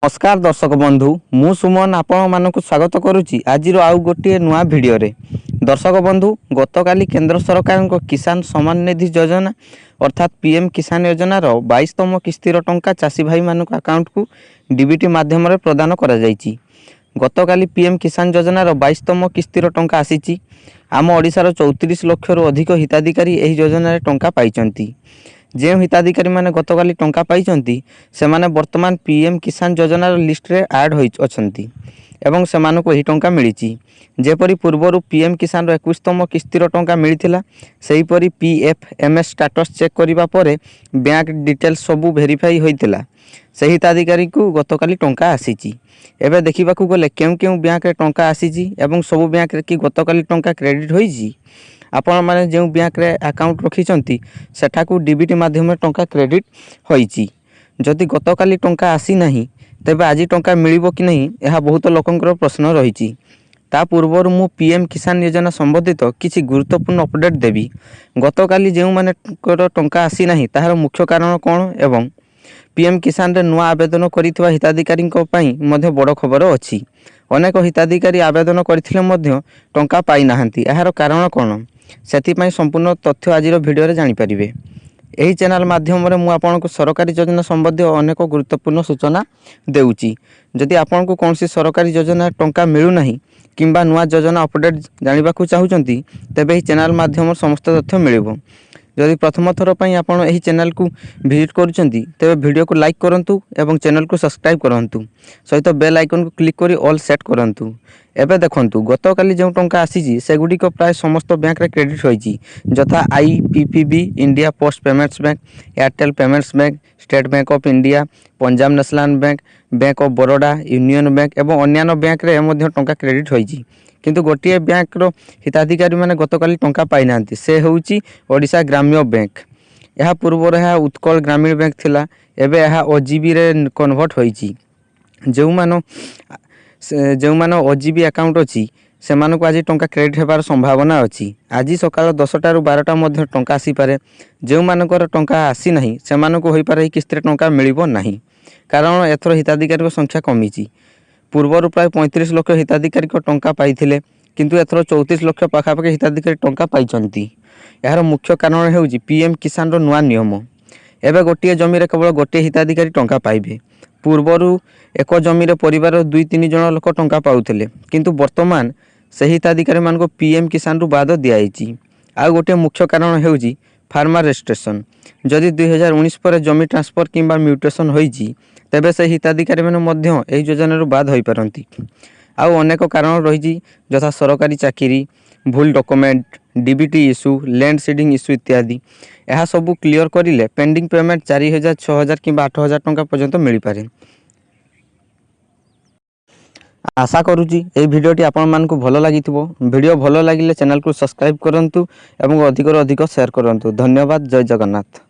नमस्कार दर्शक बंधु मु सुमन आपण मानक स्वागत करुच्ची आज आउ गोटे नुआ भिडियो रे। दर्शक बंधु गतकाली केंद्र सरकार किसान सम्मान निधि योजना अर्थात पीएम किसान योजना 22तम किस्तिर टंका चाषी भाई मानक अकाउंट को डीबीटी माध्यम रे प्रदान करा जायछि। गतकाली पीएम किसान योजना 22तम किस्तिर टंका आसीछि। आम ओडिशार 34 लाख रु अधिक हिताधिकारी एही योजना रे टंका पाइचंती। जे हिताधिकारी माने गतकाली टंका पाइचंती से माने वर्तमान पीएम किसान योजना लिस्ट रे ऐड होई अछंती एवं सेमानक एही टंका मिलिछि। जेपरि पूर्वरु पीएम किसान 21तम किस्तिर टंका मिलिथिला सेहीपरि पीएफएमएस स्टेटस चेक करिबा परे बैंक डिटेल्स सबु वेरीफाई होइतिला। से हिताधिकारी को गतकाली टंका आसीछि। एबे देखिबाकू गले केउ केउ बैंक रे टंका आसीछि एवं सबु बैंक रे कि गतकाली टंका क्रेडिट होइछि। आपण माने जे बैंक रे अकाउंट रखिचंती सेठाकू डीबीटी माध्यम टंका क्रेडिट होइछि। जदि गतकाली टंका आसी नाही तेबे आज टंका मिलिबो कि नहीं यह बहुत लोकंकर प्रश्न रहिछि। ता पूर्वर मु पीएम किसान योजना संबंधित किछि गुरुत्वपूर्ण अपडेट देबी। गतकाली जे माने टंका आसी नाही ताहार मुख्य कारण कोन एवं पीएम किसान रे नुआ आवेदन करितवा हिताधिकारी पई मध्ये बड़ खबर अछि। अनेक हिताधिकारी आवेदन करथिले मध्ये टंका पाई नाहंती एहार कारण कोन सेति पई संपूर्ण तथ्य आज वीडियो रे जानि परिबे। एही चैनल माध्यम रे मु आपनको सरकारी योजना संबंधी अनेक गुरुत्वपूर्ण सूचना देउची। जदि आपनको कोनसी सरकारी योजना टंका मिलु नाही किंबा नुआ योजना अपडेट जानिबाकू चाहुचंती तेबे एही चैनल माध्यम समस्त तथ्य मिलिबो। जदि प्रथम थर पई आपण एही चैनल को विजिट करूचंती तेबे वीडियो को लाइक करंतु एवं चैनल को सब्सक्राइब करंतु सहित बेल आइकन को क्लिक करी ऑल सेट करंतु। एबे देखंतु गतकाली जो टंका आसीची सेगुडी को प्राय समस्त बैंक रे क्रेडिट होईची जथा IPPB, India post payments bank, Airtel payments bank, state bank of India, Punjab national bank, bank of Baroda, union bank एवं अन्य बैंक रे मध्ये टंका क्रेडिट होईची। किंतु गोटे बैंक रो हिताधिकारी माने गतकाली टंका पाई नांती से होउची ओडिशा ग्राम्य बैंक। यह पूर्व यह उत्कल ग्रामीण बैंक थिला एबे यह ओजीबी रे कन्वर्ट होईची। जो मानो ओजीबी अकाउंट अछि से मानको आज टंका क्रेडिट हेबार संभावना अछि। आज सकाळ 10टा रु 12टा मध्ये टंका आसी पारे। जो मानकर टंका आसी नाही से मानको होई पारे किस्ते टंका मिलिबो नाही कारण एथर हिताधिकारी संख्या कमीची। पूर्वर प्राय 35 लाख हिताधिकारी को टंका पाइथिले किंतु एथर 34 लाख पाखापाखि हिताधिकारी टंका पाइचंती। यार मुख्य कारण हेउची पीएम किसान रो नुआ नियम। एबे गोटे जमी रे केवल गोटे हिताधिकारी टंका पाइबे। पूर्वरु एक जमी रे परिवार 2-3 जण लोक टंका पाउथिले किंतु वर्तमान से हिताधिकारी मान को पीएम किसान रु बाद दियाइची। आ गोटे मुख्य कारण हेउची फार्मर रजिस्ट्रेशन। जदि 2019 पर जमी ट्रांसफर किंबा म्यूटेशन होईची तेबे से हिताधिकारी माने मध्य एही योजना रु बाद होई परंती। आ अनेक कारण रहिची जथा सरकारी चाकरी, भूल document, DBT issue, land seeding issue इत्यादि। यह सब क्लियर करिले पेंडिंग पेमेंट 4000, 6000 किंबा 8000 टंका पर्यंत मिली पारे। आशा करूची ए भिडियोटी आपण मानकु भलो लागिथिबो। वीडियो भलो लागिले चैनल को सब्सक्राइब करंतु एवं अधिक रो अधिक शेयर करंतु। धन्यवाद। जय जगन्नाथ।